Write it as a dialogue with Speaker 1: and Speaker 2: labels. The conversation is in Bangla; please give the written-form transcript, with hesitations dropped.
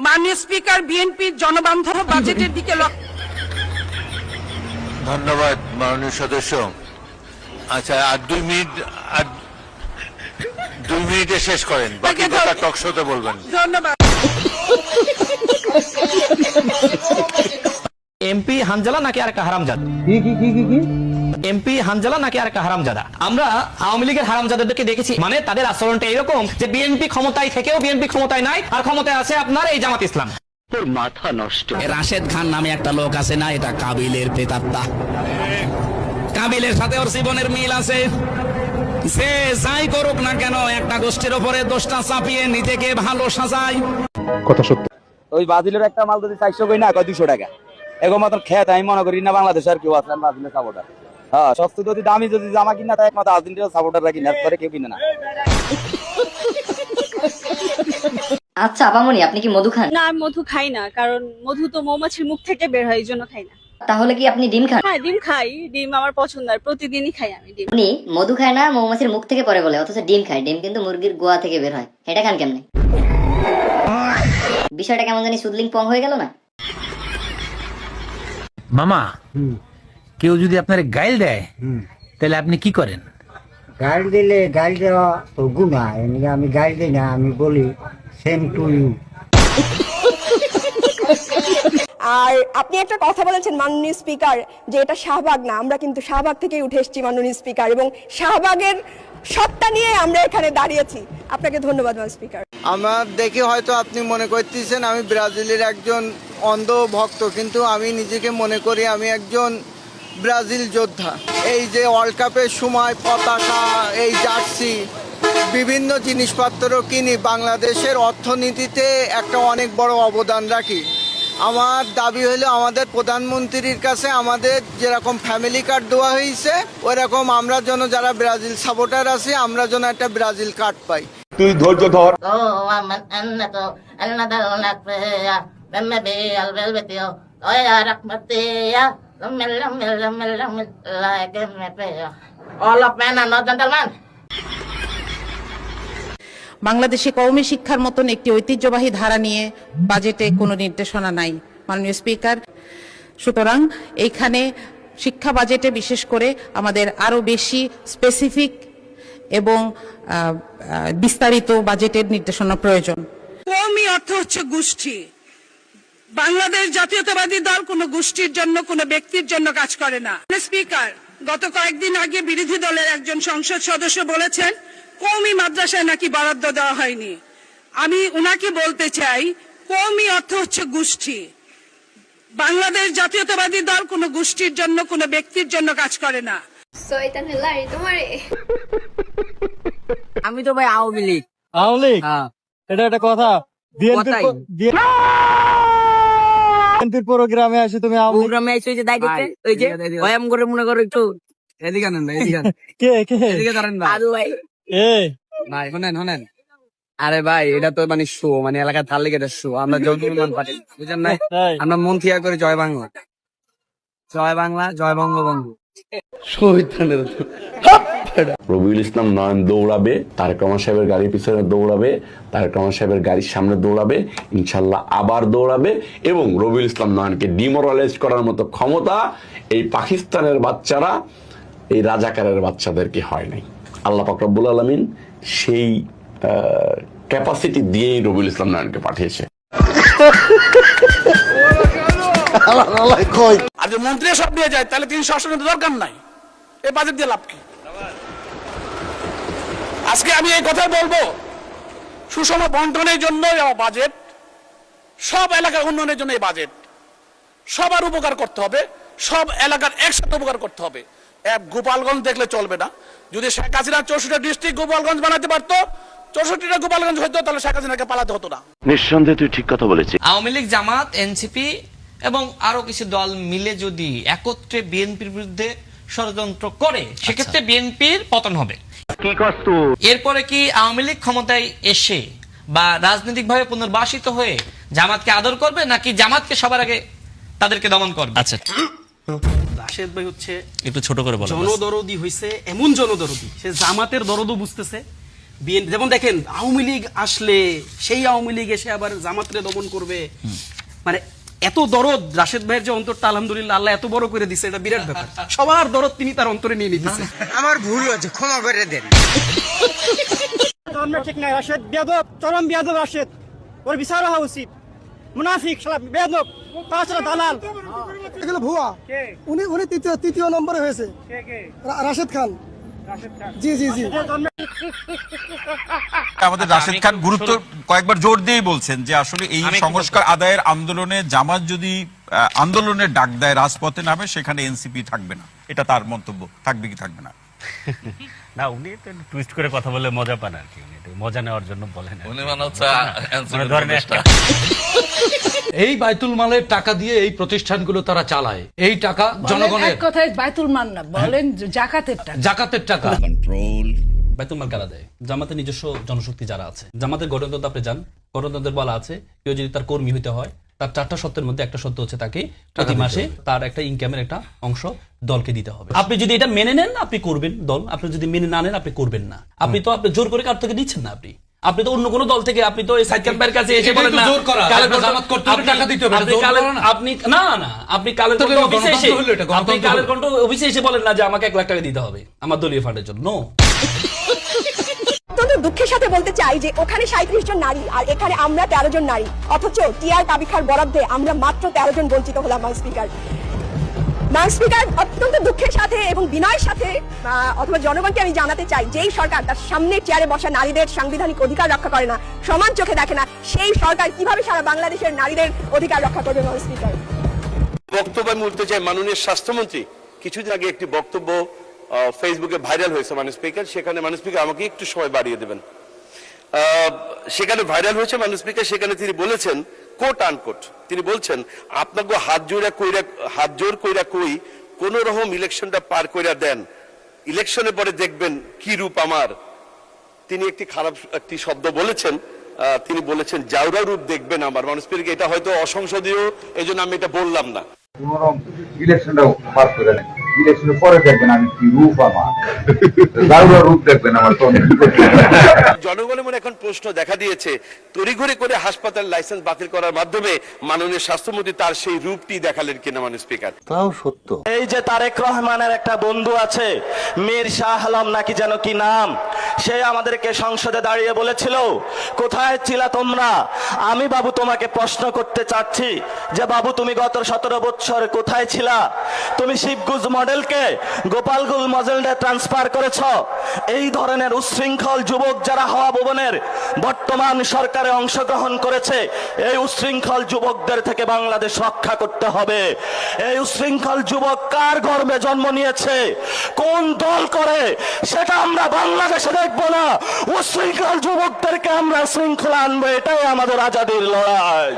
Speaker 1: মাননীয় স্পিকার বিএনপির জনবান্ধব বাজেটের দিকে
Speaker 2: ধন্যবাদ মাননীয় সদস্য। আচ্ছা, আর 2 মিনিটে শেষ করেন, বাকি কথা টক শোতে বলবেন।
Speaker 1: ধন্যবাদ।
Speaker 3: এমপি হানজালা নাকি আর একটা হারামজাদা? এমপি হানজালা নাকি আর একটা হারামজাদা? আমরা আওয়ামী লীগের হারামজাদাদেরকে দেখেছি, মানে তাদের আচরণটা এরকম যে বিএনপি ক্ষমতায় থেকেও বিএনপি ক্ষমতায় নাই, আর ক্ষমতায় আছে আপনার এই জামাত ইসলাম।
Speaker 4: তোর মাথা নষ্ট।
Speaker 5: রাশেদ খান নামে একটা লোক আছে না, এটা কাবিলের প্রেতাত্মা। কাবিলের সাথে ওর জীবনের মিল আছে। সে যাই করুক না কেন, একটা গোষ্ঠীর উপরে দোষটা চাপিয়ে নিজেকে ভালো সাজায়।
Speaker 6: কথা সত্য।
Speaker 7: ওই বাজিলের একটা মাল যদি 400 কই না কয় 200 টাকা, এগো মাত্র খেত আমি মনে করি না বাংলাদেশ আর কেউ আছে বাজিলের সাপোর্টার। হ্যাঁ, সস্তা যদি দামি যদি জামা কিনা তাই একমাত্র আর্জেন্টিনার সাপোর্টাররা কিনা, পরে কেউ কিনে না।
Speaker 8: আচ্ছা আপামনি, আপনি কি মধু খান?
Speaker 9: না, আমি মধু খাই না, কারণ মধু তো মৌমাছির মুখ থেকে বের হয়, এই জন্য খাই না।
Speaker 8: তাহলে কি আপনি ডিম খান?
Speaker 9: হ্যাঁ, ডিম খাই, ডিম আমার পছন্দ, আর প্রতিদিনই খাই আমি ডিম।
Speaker 8: আপনি মধু খায় না, মৌমাছির মুখ থেকে পরে বলে, অথচ ডিম খায়। ডিম কিন্তু মুরগির গোয়া থেকে বের হয়, এটা খান কেমনে? বিষয়টা কেমন জানি সুদলিং পং হয়ে গেল না?
Speaker 10: মামা, কেউ যদি আপনার গাইল দেয় তাহলে আপনি কি করেন?
Speaker 11: গাইল দিলে, গাইল দেওয়া তো গুণা, আমি গাইল দিই না, আমি বলি সেম টু ইউ।
Speaker 9: আর আপনি একটা কথা বলেছেন মাননীয় স্পিকার, যে এটা শাহবাগ না, আমরা কিন্তু শাহবাগ থেকেই উঠে এসেছি মাননীয় স্পিকার, এবং শাহবাগের সত্তা নিয়ে আমরা এখানে দাঁড়িয়েছি। আপনাকে ধন্যবাদ মাননীয় স্পিকার।
Speaker 7: আমার দেখে হয়তো আপনি মনে করতেছেন আমি ব্রাজিলের একজন অন্ধ ভক্ত, কিন্তু আমি নিজেকে মনে করি আমি একজন ব্রাজিল যোদ্ধা। এই যে ওয়ার্ল্ড কাপের সময় পতাকা, এই জার্সি, বিভিন্ন জিনিসপত্র কিনি, বাংলাদেশের অর্থনীতিতে একটা অনেক বড় অবদান রাখি। আমার দাবি হলো আমাদের প্রধানমন্ত্রীর কাছে আমাদের যেরকম ফ্যামিলি কার্ড দেওয়া হয়েছে, ওই রকম আমরা যেন যারা ব্রাজিল সাপোর্টার আছি আমরা যেন একটা ব্রাজিল কার্ড পাই।
Speaker 6: তুই ধৈর্য ধর।
Speaker 1: বাংলাদেশে কওমি শিক্ষার মতন একটি ঐতিহ্যবাহী ধারা নিয়ে বাজেটে কোনো নির্দেশনা নাই মাননীয় স্পিকার। সুতরাং এইখানে শিক্ষা বাজেটে বিশেষ করে আমাদের আরো বেশি স্পেসিফিক এবং বিস্তারিত বাজেটের নির্দেশনা প্রয়োজন। কওমি অর্থ হচ্ছে গোষ্ঠী। বাংলাদেশ জাতীয়তাবাদী দল কোনো গোষ্ঠীর জন্য, কোনো ব্যক্তির জন্য কাজ করে না। স্পিকার, গত কয়েকদিন আগে বিরোধী দলের একজন সংসদ সদস্য বলেছেন কওমি মাদ্রাসায় নাকি বরাদ্দ দেওয়া হয়নি। আমি উনাকে বলতে চাই, কওমি অর্থ হচ্ছে গোষ্ঠী। বাংলাদেশ জাতীয়তাবাদী দল কোনো গোষ্ঠীর জন্য, কোনো ব্যক্তির জন্য কাজ করে না।
Speaker 5: আমি তো ভাই আওয়ামী লীগ।
Speaker 11: আওয়ামী লীগ? এটা একটা কথা। বিএনপির প্রোগ্রামে আসে তুমি
Speaker 5: প্রোগ্রামে এসে যে দাই দিতে, ওই যে বয়াম করে মনে করো একটু এদিকে আনেন না, এদিকে কে কে এদিকে ধরেন না আদু ভাই। ভাই শুনেন, আরে ভাই এটা তো মানে শো, মানে এলাকার থাল লেগে শো। আমরা যৌতুমান পার্টি, বুঝেন না? আমরা মন থিয়া করে জয় বাংলা, জয় বাংলা, জয় বঙ্গবন্ধু।
Speaker 4: রবিউল ইসলাম নয়ন দৌড়াবে, তারেক রহমান সাহেবের গাড়ির পিছনে দৌড়াবে, তারেক রহমান সাহেবের গাড়ির সামনে দৌড়াবে, ইনশাল্লাহ আবার দৌড়াবে, এবং রবিউল ইসলাম নয়নকে ডিমোরালাইজ করার মতো ক্ষমতা এই পাকিস্তানের বাচ্চারা, এই রাজাকারের বাচ্চাদেরকে হয় নাই। আল্লাহ পাক রব্বুল আলামিন সেই ক্যাপাসিটি দিয়েই রবিউল ইসলাম নয়নকে পাঠিয়েছে।
Speaker 3: আর যদি মন্ত্রী সব নিয়ে যায় তাহলে 300 আসনের দরকার নাই, এই বাজেট দিয়ে লাভ কি? আজকে আমি এই কথা বলবো, সুষম বন্টনের জন্য বাজেট, সব এলাকার উন্নয়নের জন্য এই বাজেট। সবার উপকার করতে হবে, সব এলাকার একসাথে উপকার করতে হবে। গোপালগঞ্জ দেখলে চলবে না। যদি শেখ হাসিনা 64টা ডিস্ট্রিক্ট গোপালগঞ্জ বানাতে পারতো, 64টা গোপালগঞ্জ হতো, তাহলে শেখ হাসিনাকে পালাতে হতো না।
Speaker 4: নিঃসন্দেহে তুই ঠিক কথা বলেছিস।
Speaker 3: আওয়ামী লীগ, জামাত, এনসিপি এবং আরো কিছু দল মিলে যদি একত্রে বিএনপির বিরুদ্ধে ষড়যন্ত্র করে, সেক্ষেত্রে বিএনপির পতন হবে।
Speaker 4: কি কষ্ট?
Speaker 3: এরপরে কি আওয়ামী লীগ ক্ষমতায় এসে বা রাজনৈতিকভাবে পুনর্বাসিত হয়ে জামাতকে আদর করবে, নাকি জামাতকে সবার আগে তাদেরকে দমন করবে? আচ্ছা,
Speaker 5: রাশেদ ভাই হচ্ছে
Speaker 3: একটু ছোট করে বলো।
Speaker 5: জনদরদি হইছে, এমন জনদরদি, সে জামাতের দরদও বুঝতেছে,
Speaker 3: বিএনপি যেমন দেখেন আওয়ামী লীগ আসলে সেই আওয়ামী লীগ এসে আবার জামাতরে দমন করবে, মানে এত দরদ রাশেদ ভাইয়ের যে অন্তরটা আলহামদুলিল্লাহ আল্লাহ এত বড় করে দিচ্ছে, এটা বিরাট ব্যাপার। সবার দরদ তিনি তার অন্তরে নিয়ে নিতেছে।
Speaker 11: আমার ভুল হয়েছে, ক্ষমা করে দেন। ঠিক নাই, রাশেদ বেয়াদব, চরম বেয়াদব রাশেদ, ওর বিচার হওয়া উচিত। মুনাফিক শালা বেয়াদব, তাছাড়া দালাল। এগুলো ভুয়া। উনি তৃতীয় নম্বরে হয়েছে। রাশেদ খান। জি জি জি।
Speaker 2: আমাদের রাশেদ খান গুরুত্ব কয়েকবার জোর দিয়েই বলছেন যে আসলে এই সংস্কার আদায়ের আন্দোলনে জামাত যদি আন্দোলনের ডাক দেয়, রাজপথে নামে, সেখানে এনসিপি থাকবে না, এটা তার মন্তব্য। থাকবে কি থাকবে না?
Speaker 10: না, উনি তো টুইস্ট করে কথা বলে মজা পান আর কি, উনি একটু মজা নেওয়ার জন্য বলেন।
Speaker 12: এই বাইতুল মালের টাকা দিয়ে এই প্রতিষ্ঠানগুলো তারা চালায়, এই টাকা জনগণের।
Speaker 1: এক কথায় বাইতুল মাল না, বলেন জাকাতের টাকা।
Speaker 12: জাকাতের টাকা।
Speaker 3: বাইতুল মাল কারা দেয়? জামাতের নিজস্ব জনশক্তি যারা আছে। জামাতের গঠনতন্ত্র আপনি যান, গঠনতন্ত্রের বলা আছে কেউ যদি তার কর্মী হইতে হয়, তার 4টা শর্তের মধ্যে একটা শর্ত হচ্ছে তাকে প্রতি মাসে তার একটা ইনকামের একটা অংশ দলকে দিতে হবে। আপনি যদি এটা মেনে নেন আপনি করবেন দল, আপনি যদি মেনে না নেন আপনি করবেন না। আপনি তো আপনি জোর করে কার থেকে দিচ্ছেন না, আপনি তো অন্য কোনো দল থেকে, আপনি তো সাইদ ক্যাম্পের কাছে এসে বলেন না
Speaker 12: টাকা দিতে হবে।
Speaker 3: আপনি না না, আপনি কালের কণ্ঠ অফিসে এসে, আপনি কালের কণ্ঠ অফিসে এসে বলেন না যে আমাকে 1 লাখ টাকা দিতে হবে আমার দলীয় ফান্ডের জন্য।
Speaker 9: দুঃখের সাথে বলতে চাই যে ওখানে 37 জন নারী আর এখানে আমরা 13 জন নারী, অথচ টিআর কাবিখার বরাদ্দে আমরা মাত্র 13 জন বঞ্চিত হলাম। স্পিকার, অত্যন্ত দুঃখের সাথে এবং বিনয়ের সাথে অথবা জনগণকে আমি জানাতে চাই, যেই সরকার তার সামনে চেয়ারে বসা নারীদের সাংবিধানিক অধিকার রক্ষা করে না, সমান চোখে দেখে না, সেই সরকার কিভাবে সারা বাংলাদেশের নারীদের অধিকার রক্ষা করবে? স্পিকার,
Speaker 6: বক্তব্য আমি বলতে চাই, মাননীয় স্বাস্থ্যমন্ত্রী কিছুদিন আগে একটি বক্তব্য ফেসবুকে ভাইরাল হয়েছে মাননীয় স্পিকার, সেখানে মাননীয় স্পিকার আমাকে একটু সময় বাড়িয়ে দেবেন। সেখানে ভাইরাল হয়েছে মাননীয় স্পিকার, সেখানে তিনি বলেছেন, কোট আনকোট, তিনি বলছেন আপনাকে হাত জোর কইরা কই কোন রকম ইলেকশনটা পার কইরা দেন, ইলেকশনের পরে দেখবেন কি রূপ আমার। তিনি একটি শব্দ বলেছেন, তিনি বলেছেন জাউরা রূপ দেখবেন আমার। মাননীয় স্পিকার, এটা হয়তো অসংসদীয়, এই জন্য আমি এটা বললাম না।
Speaker 11: ইলেকশনটা পাস করে নেন, ইলেকশনের পরে দেখবেন আমি কি রূপ আমার, জাউরা রূপ দেখবেন আমার।
Speaker 6: জনগণের মনে এখন প্রশ্ন দেখা দিয়েছে, তড়িঘড়ি করে হাসপাতাল লাইসেন্স বাতিল করার মাধ্যমে মাননীয় স্বাস্থ্যমন্ত্রী তার সেই রূপটি দেখালেন কিনা মাননীয় স্পিকার।
Speaker 11: তাও সত্য।
Speaker 5: এই যে তারেক রহমানের একটা বন্ধু আছে, মীর শাহ আলম নাকি যেন কি নাম, সে আমাদেরকে সংসদে দাঁড়িয়ে বলেছিল, কোথায় ছিলা তোমরা? আমি বাবু তোমাকে প্রশ্ন করতে চাচ্ছি যে বাবু তুমি গত 17 বছর কোথায় ছিলা? তুমি শিবগুজ মডেলকে গোপালগুল মডেলে ট্রান্সফার করেছ। এই ধরনের উচ্ছৃঙ্খল যুবক যারা হাওয়া ভবনের বর্তমান সরকারে অংশগ্রহণ করেছে, এই উচ্ছৃঙ্খল যুবকদের থেকে বাংলাদেশ রক্ষা করতে হবে। এই উচ্ছৃঙ্খল যুবক কার গর্ভে জন্ম নিয়েছে, কোন দল করে, সেটা আমরা বাংলাদেশে দেখবো না। উচ্ছৃঙ্খল যুবকদেরকে আমরা শৃঙ্খলা আনবো, এটাই আমাদের আজাদির লড়াই।